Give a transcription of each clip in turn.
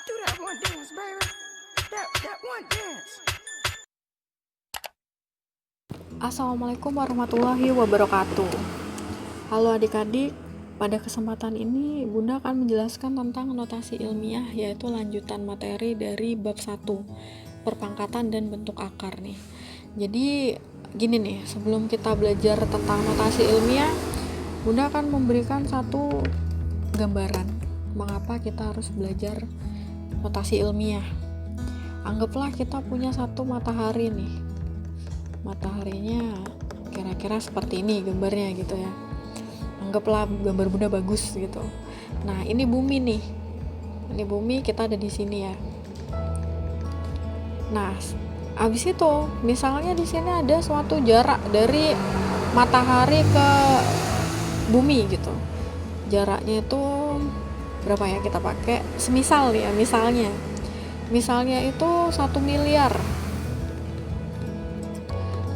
Do that one dance, baby. That one dance. Assalamualaikum warahmatullahi wabarakatuh. Halo adik-adik, pada kesempatan ini Bunda akan menjelaskan tentang notasi ilmiah, yaitu lanjutan materi dari bab 1, perpangkatan dan bentuk akar nih. Jadi gini nih, sebelum kita belajar tentang notasi ilmiah, Bunda akan memberikan satu gambaran mengapa kita harus belajar notasi ilmiah. Anggaplah kita punya satu matahari nih. Mataharinya kira-kira seperti ini gambarnya gitu ya. Anggaplah gambar Bunda bagus gitu. Nah, ini bumi nih. Ini bumi, kita ada di sini ya. Nah, abis itu misalnya di sini ada suatu jarak dari matahari ke bumi gitu. Jaraknya itu berapa ya kita pakai? Semisal ya, misalnya itu 1 miliar.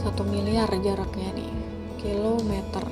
1 miliar jaraknya nih, kilometer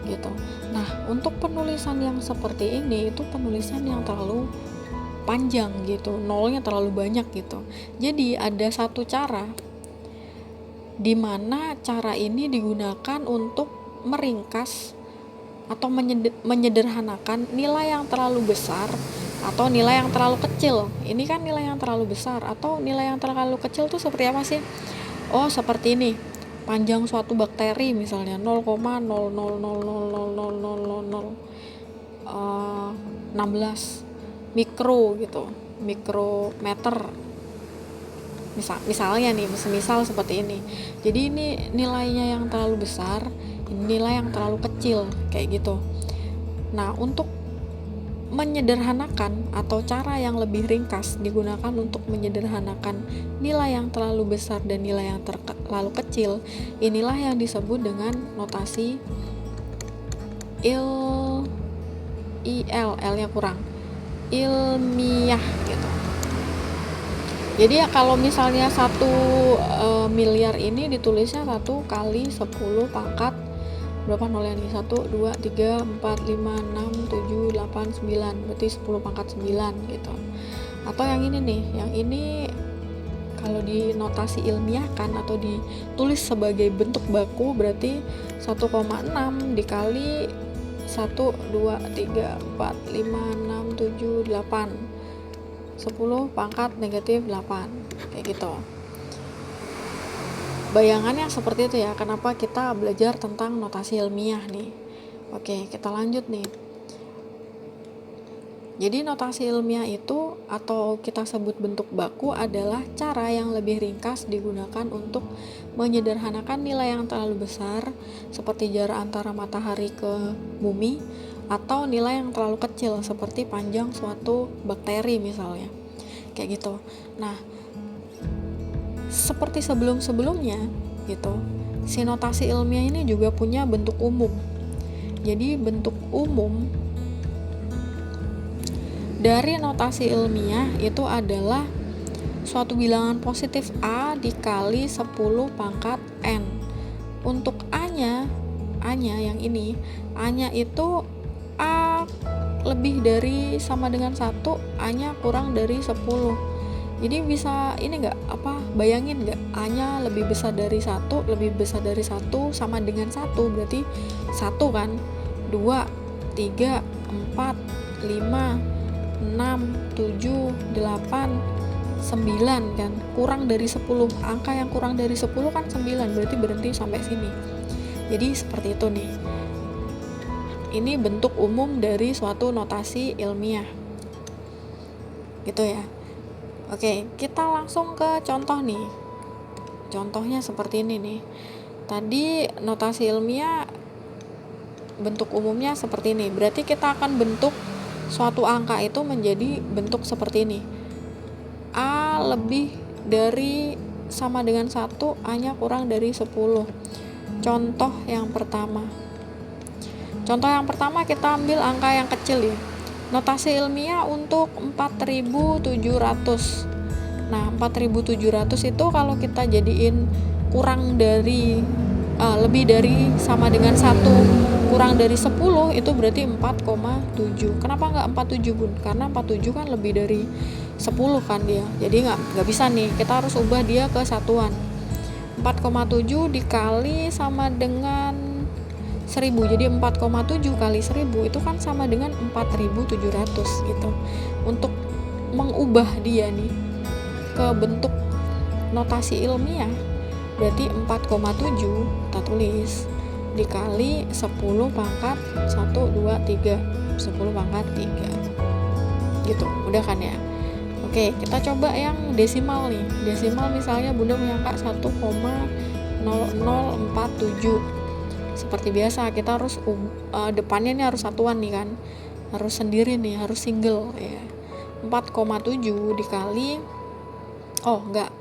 gitu. Nah, untuk penulisan yang seperti ini itu penulisan yang terlalu panjang gitu, nolnya terlalu banyak gitu. Jadi ada satu cara di mana cara ini digunakan untuk meringkas atau menyederhanakan nilai yang terlalu besar atau nilai yang terlalu kecil. Ini kan nilai yang terlalu besar atau nilai yang terlalu kecil tuh seperti apa sih? Oh, seperti ini. Panjang suatu bakteri misalnya 0,0000016 mikro gitu, mikrometer misalnya nih, misal seperti ini. Jadi ini nilainya yang terlalu besar, ini nilai yang terlalu kecil kayak gitu. Nah, untuk menyederhanakan atau cara yang lebih ringkas digunakan untuk menyederhanakan nilai yang terlalu besar dan nilai yang terlalu kecil. Inilah yang disebut dengan notasi L-nya kurang, ilmiah gitu. Jadi ya kalau misalnya 1 miliar ini ditulisnya 1 kali 10 pangkat berapa nolnya nih? 1, 2, 3, 4, 5, 6, 7, 8, 9, berarti 10 pangkat 9 gitu. Atau yang ini nih, yang ini kalau di notasi ilmiah kan atau ditulis sebagai bentuk baku berarti 1,6 dikali 1, 2, 3, 4, 5, 6, 7, 8, 10 pangkat negatif 8 kayak gitu. Bayangannya seperti itu ya, kenapa kita belajar tentang notasi ilmiah nih. Oke, kita lanjut nih. Jadi notasi ilmiah itu atau kita sebut bentuk baku adalah cara yang lebih ringkas digunakan untuk menyederhanakan nilai yang terlalu besar seperti jarak antara matahari ke bumi atau nilai yang terlalu kecil seperti panjang suatu bakteri misalnya. Kayak gitu. Nah, seperti sebelum-sebelumnya gitu, si notasi ilmiah ini juga punya bentuk umum. Jadi bentuk umum dari notasi ilmiah itu adalah suatu bilangan positif A dikali 10 pangkat N. Untuk A-nya yang ini, A-nya itu A lebih dari sama dengan 1, A-nya kurang dari 10. Jadi bisa ini bayangin nggak, A-nya lebih besar dari 1 sama dengan 1, berarti 1 kan, 2, 3, 4, 5, 6, 7, 8, 9 kan, kurang dari 10. Angka yang kurang dari 10 kan 9, berarti berhenti sampai sini. Jadi seperti itu nih. Ini bentuk umum dari suatu notasi ilmiah. Gitu ya. Oke, kita langsung ke contoh nih. Contohnya seperti ini nih. Tadi notasi ilmiah bentuk umumnya seperti ini. Berarti kita akan bentuk suatu angka itu menjadi bentuk seperti ini. A lebih dari sama dengan 1, A-nya kurang dari 10. Contoh yang pertama kita ambil angka yang kecil ya. Notasi ilmiah untuk 4.700. Nah, 4.700 itu kalau kita jadiin kurang dari lebih dari sama dengan 1 kurang dari 10 itu berarti 4,7. Kenapa nggak 47 bun? Karena 47 kan lebih dari 10 kan dia, jadi nggak bisa nih, kita harus ubah dia ke satuan. 4,7 dikali sama dengan 1000, jadi 4,7 kali 1000 itu kan sama dengan 4700 gitu. Untuk mengubah dia nih ke bentuk notasi ilmiah, berarti 4,7 kita tulis dikali 10 pangkat 1, 2, 3 10 pangkat 3 gitu, udah kan ya. Oke, kita coba yang desimal nih. Desimal misalnya bunda punya angka 1,0047. Seperti biasa kita harus depannya nih harus satuan nih kan, harus sendiri nih, harus single ya. 4,7 dikali,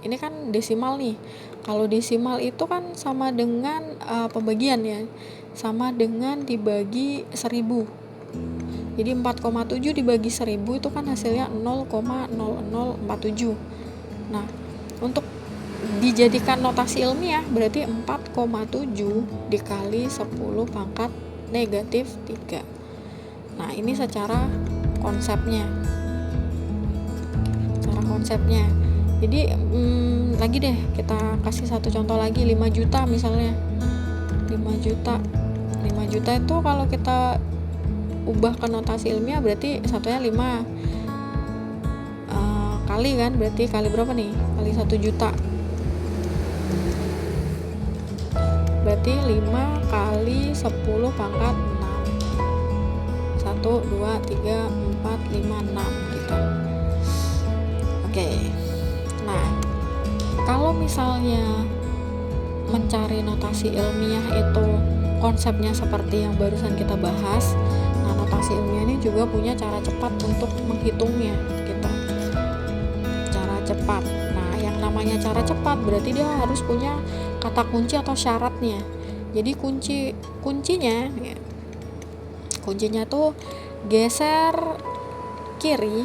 ini kan desimal nih. Kalau desimal itu kan sama dengan pembagian ya, sama dengan dibagi 1000. Jadi 4,7 dibagi 1000 itu kan hasilnya 0,0047. Nah, untuk dijadikan notasi ilmiah berarti 4,7 dikali 10 pangkat negatif 3. Nah, ini secara konsepnya. Jadi lagi deh, kita kasih satu contoh lagi, 5 juta misalnya. 5 juta itu kalau kita ubah ke notasi ilmiah berarti satunya 5 kali kan, berarti kali berapa nih? Kali 1 juta. Berarti 5 kali 10 pangkat 6. 1, 2, 3, 4, 5, 6 gitu. Oke. Nah, kalau misalnya mencari notasi ilmiah itu konsepnya seperti yang barusan kita bahas, nah notasi ilmiah ini juga punya cara cepat untuk menghitungnya gitu. Cara cepat. Nah, yang namanya cara cepat berarti dia harus punya kata kunci atau syaratnya. Jadi kuncinya tuh geser kiri,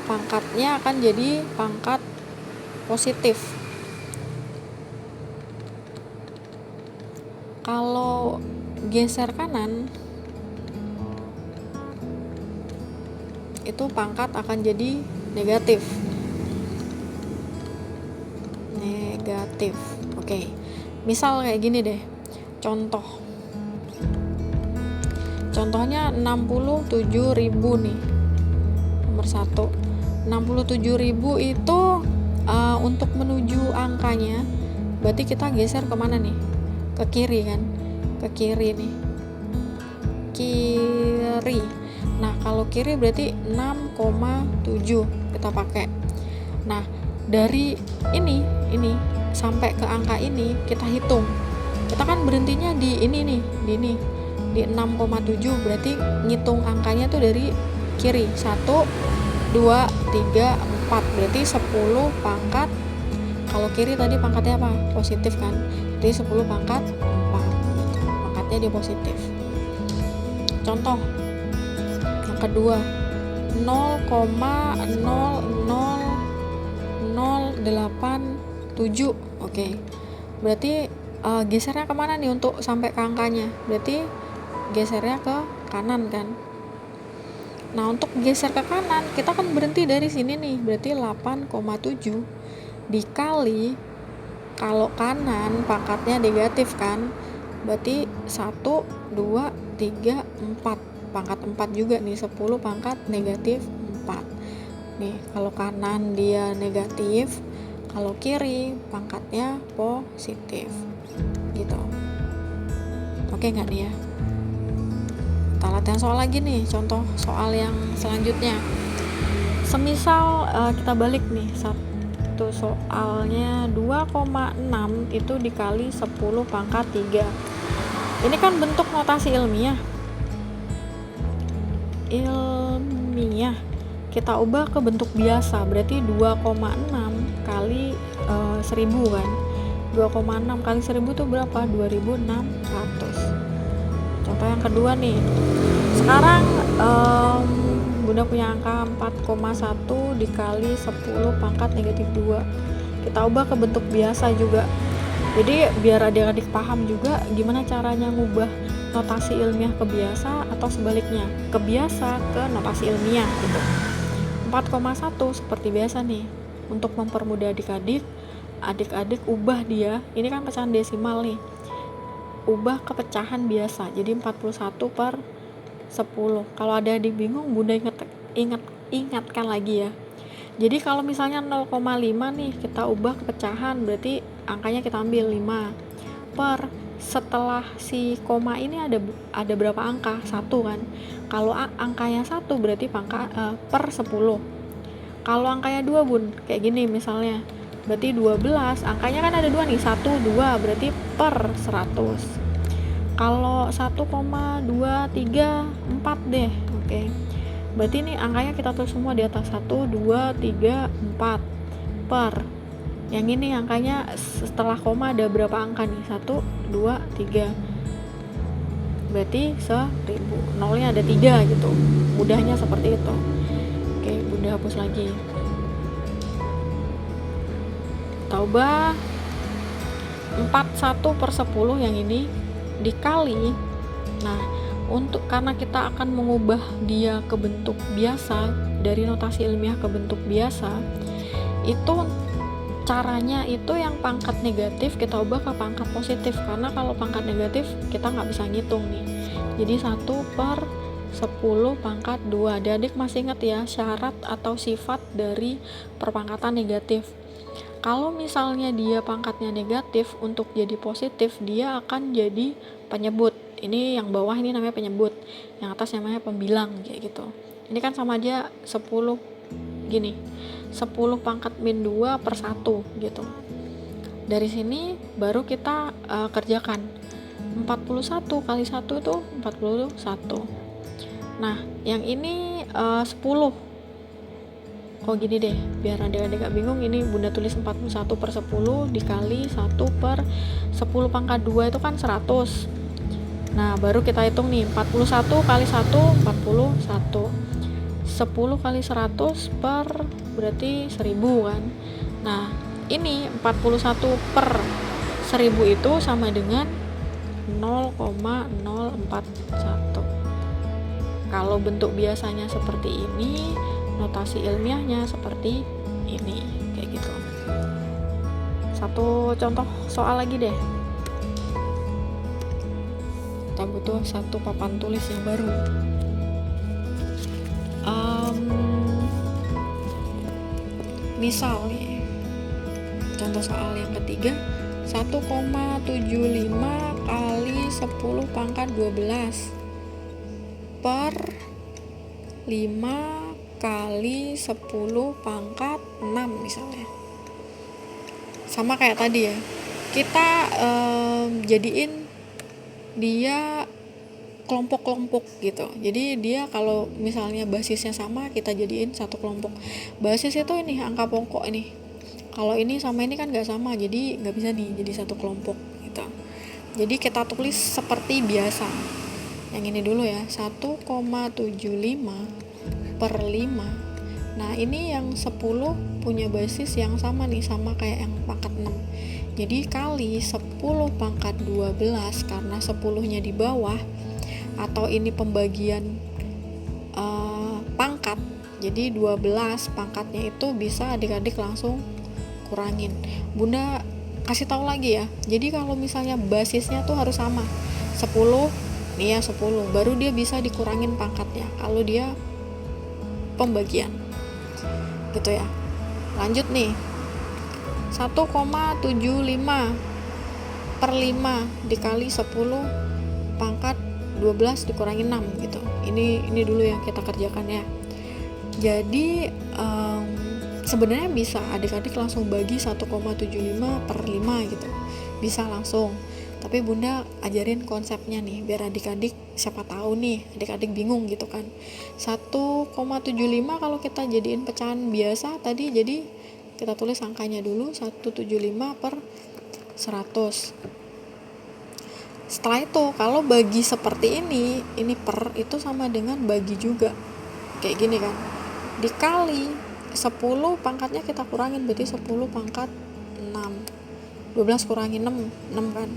pangkatnya akan jadi pangkat positif. Kalau geser kanan, itu pangkat akan jadi negatif. Oke. Misal kayak gini deh. Contohnya 67.000 nih. Nomor 1. 67.000 itu untuk menuju angkanya berarti kita geser kemana nih? Ke kiri kan? Ke kiri nih. Kiri. Nah, kalau kiri berarti 6,7 kita pakai. Nah, dari ini sampai ke angka ini kita hitung. Kita kan berhentinya di ini nih, di 6,7, berarti ngitung angkanya tuh dari kiri. 1, 2, 3, 4, berarti 10 pangkat. Kalau kiri tadi pangkatnya apa? Positif kan? Jadi 10 pangkat 4. Pangkatnya dia positif. Contoh yang kedua, 0,00087. Oke. Berarti gesernya kemana nih untuk sampai ke angkanya? Berarti gesernya ke kanan kan? Nah, untuk geser ke kanan kita kan berhenti dari sini nih, berarti 8,7 dikali, kalau kanan pangkatnya negatif kan, berarti 1, 2, 3, 4, pangkat 4 juga nih, 10 pangkat negatif 4 nih. Kalau kanan dia negatif, kalau kiri pangkatnya positif gitu. Oke nggak nih ya? Kita latihan soal lagi nih, contoh soal yang selanjutnya. Semisal kita balik nih, satu soalnya 2,6 itu dikali 10 pangkat 3. Ini kan bentuk notasi ilmiah. Kita ubah ke bentuk biasa, berarti 2,6 kali 1000 kan. 2,6 kali 1000 itu berapa? 2600. Contoh yang kedua nih. Sekarang Bunda punya angka 4,1 dikali 10 pangkat negatif 2. Kita ubah ke bentuk biasa juga. Jadi biar adik-adik paham juga gimana caranya ngubah notasi ilmiah ke biasa atau sebaliknya, ke biasa ke notasi ilmiah gitu. 4,1 seperti biasa nih. Untuk mempermudah adik-adik ubah dia, ini kan pecahan desimal nih, ubah ke pecahan biasa, jadi 41/10. Kalau ada adik bingung, Bunda ingatkan lagi ya. Jadi kalau misalnya 0,5 nih kita ubah ke pecahan, berarti angkanya kita ambil 5 per, setelah si koma ini ada berapa angka? 1 kan. Kalau angkanya 1 berarti per 10. Kalau angkanya 2 Bun, kayak gini misalnya, berarti 12, angkanya kan ada 2 nih, 1, 2, berarti per 100. Kalau 1,2, 3, 4 deh, oke. Berarti ini angkanya kita tulis semua di atas, 1, 2, 3, 4 per. Yang ini angkanya setelah koma ada berapa angka nih? 1, 2, 3. Berarti 1000. Nolnya ada 3 gitu. Mudahnya seperti itu. Oke, Bunda hapus lagi. Coba 41/10 yang ini dikali. Nah, karena kita akan mengubah dia ke bentuk biasa, dari notasi ilmiah ke bentuk biasa, itu caranya itu yang pangkat negatif kita ubah ke pangkat positif, karena kalau pangkat negatif kita nggak bisa ngitung nih. Jadi 1/10 pangkat 2. Adik masih ingat ya syarat atau sifat dari perpangkatan negatif. Kalau misalnya dia pangkatnya negatif, untuk jadi positif dia akan jadi penyebut. Ini yang bawah ini namanya penyebut, yang atas namanya pembilang, kayak gitu. Ini kan sama aja 10 gini, 10 pangkat min 2/1 gitu. Dari sini baru kita kerjakan 41 kali 1 itu 41. Nah yang ini 10. Oh gini deh, biar adik-adik gak bingung, ini Bunda tulis 41/10 dikali 1/10 pangkat 2 itu kan 100. Nah baru kita hitung nih, 41 kali 1 41, 10 kali 100 per berarti 1000 kan. Nah ini 41/1000 itu sama dengan 0,041. Kalau bentuk biasanya seperti ini, notasi ilmiahnya seperti ini, kayak gitu. Satu contoh soal lagi deh. Kita butuh satu papan tulis yang baru. Misal nih, contoh soal yang ketiga, 1,75 kali 10 pangkat 12 per 5 kali 10 pangkat 6 misalnya. Sama kayak tadi ya, kita jadiin dia kelompok-kelompok gitu. Jadi dia kalau misalnya basisnya sama, kita jadiin satu kelompok. Basis itu ini angka pokok ini. Kalau ini sama ini kan nggak sama, jadi nggak bisa nih jadi satu kelompok gitu. Jadi kita tulis seperti biasa. Yang ini dulu ya, 1,75 per 5. Nah ini yang 10 punya basis yang sama nih, sama kayak yang pangkat 6. Jadi kali 10 pangkat 12, karena 10-nya di bawah, atau ini pembagian pangkat, jadi 12 pangkatnya itu bisa adik-adik langsung kurangin. Bunda kasih tahu lagi ya, jadi kalau misalnya basisnya tuh harus sama 10 nih ya, 10 baru dia bisa dikurangin pangkatnya kalau dia pembagian gitu ya. Lanjut nih, 1,75 per 5 dikali 10 pangkat 12 dikurangi 6 gitu. Ini dulu yang kita kerjakan ya. Jadi sebenarnya bisa adik-adik langsung bagi 1,75 per 5 gitu, bisa langsung. Tapi Bunda ajarin konsepnya nih, biar adik-adik siapa tahu nih adik-adik bingung gitu kan. 1,75 kalau kita jadiin pecahan biasa tadi, jadi kita tulis angkanya dulu 175 per 100. Setelah itu kalau bagi seperti ini per itu sama dengan bagi juga kayak gini kan, dikali 10 pangkatnya kita kurangin, berarti 10 pangkat 6 12 kurangi 6 kan.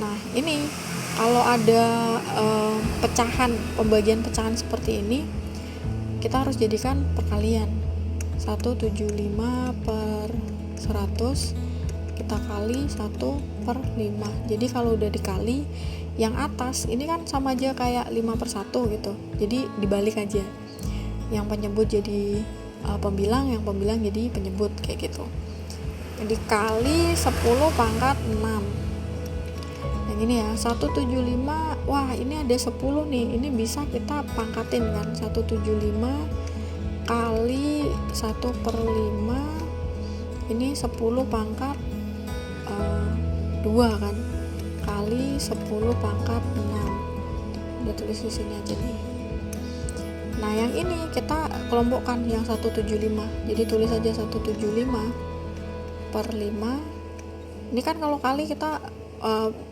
Nah ini kalau ada pembagian pecahan seperti ini, kita harus jadikan perkalian. 175 per 100 kita kali 1/5. Jadi kalau udah dikali, yang atas ini kan sama aja kayak 5/1 gitu, jadi dibalik aja, yang penyebut jadi pembilang, yang pembilang jadi penyebut, kayak gitu. Jadi kali 10 pangkat 6. Yang ini ya 175. Wah ini ada 10 nih, ini bisa kita pangkatin kan. 175 kali 1/5, ini 10 pangkat 2 kan, kali 10 pangkat 6. Udah tulis di sini aja nih. Nah yang ini kita kelompokkan yang 175, jadi tulis aja 175 per 5. Ini kan kalau kali kita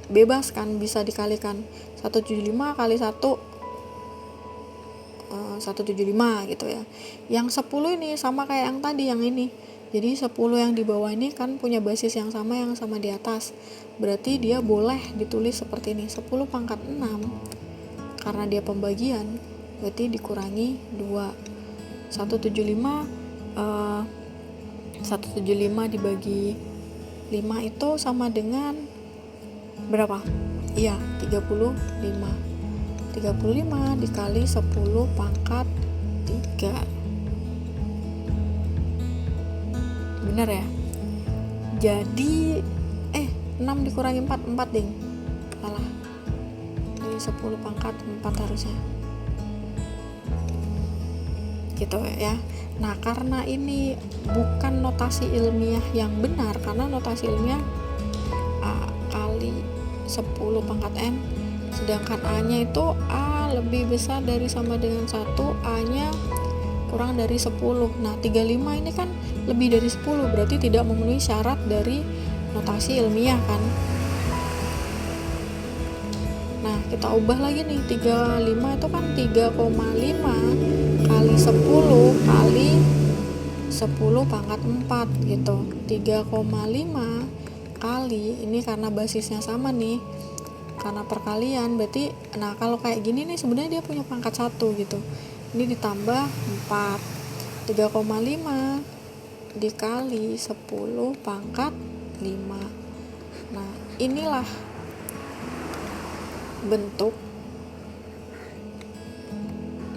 bebas kan, bisa dikalikan 175 kali 175 gitu ya. Yang 10 ini sama kayak yang tadi, yang ini. Jadi 10 yang di bawah ini kan punya basis yang sama di atas. Berarti dia boleh ditulis seperti ini, 10 pangkat 6. Karena dia pembagian, berarti dikurangi 2. 175 dibagi 5 itu sama dengan berapa? Iya, 35. 35 dikali 10 pangkat 3. Bener ya? Jadi 6 dikurangi 4 ding. Salah. Jadi 10 pangkat 4 harusnya. Gitu ya. Nah, karena ini bukan notasi ilmiah yang benar, karena notasi ilmiah A kali 10 pangkat N, sedangkan A-nya itu A lebih besar dari sama dengan 1, A-nya kurang dari 10. Nah 35 ini kan lebih dari 10, berarti tidak memenuhi syarat dari notasi ilmiah kan. Nah kita ubah lagi nih, 35 itu kan 3,5 kali 10 kali 10 pangkat 4 gitu. 3,5 kali, ini karena basisnya sama nih, karena perkalian, berarti nah kalau kayak gini nih sebenarnya dia punya pangkat 1 gitu. Ini ditambah 4, 3,5 dikali 10 pangkat 5. Nah inilah bentuk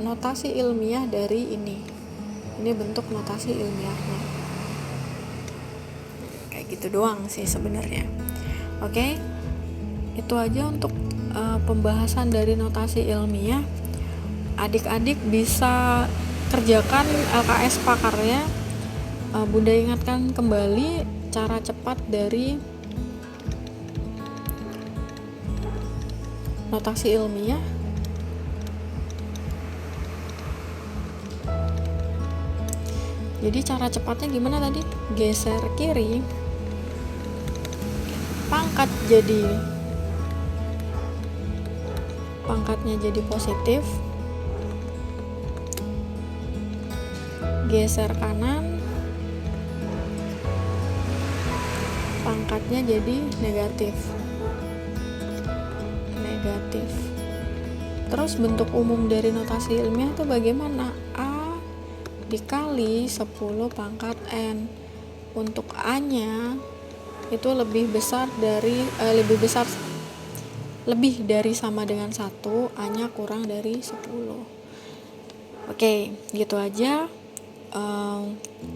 notasi ilmiah dari ini bentuk notasi ilmiahnya. Kayak gitu doang sih sebenarnya. Oke, itu aja untuk pembahasan dari notasi ilmiah. Adik-adik bisa kerjakan LKS pakarnya. Bunda ingatkan kembali cara cepat dari notasi ilmiah. Jadi cara cepatnya gimana tadi? Geser kiri, pangkatnya jadi positif, geser kanan, pangkatnya jadi negatif. Terus bentuk umum dari notasi ilmiah itu bagaimana? A dikali 10 pangkat N. Untuk A-nya itu lebih dari sama dengan 1, A-nya kurang dari 10. Oke, gitu aja.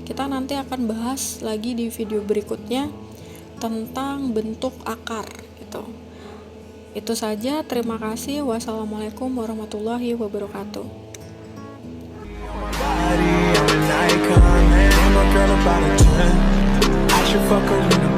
Kita nanti akan bahas lagi di video berikutnya tentang bentuk akar gitu. Itu saja, terima kasih. Wassalamualaikum warahmatullahi wabarakatuh. I should fuck her in the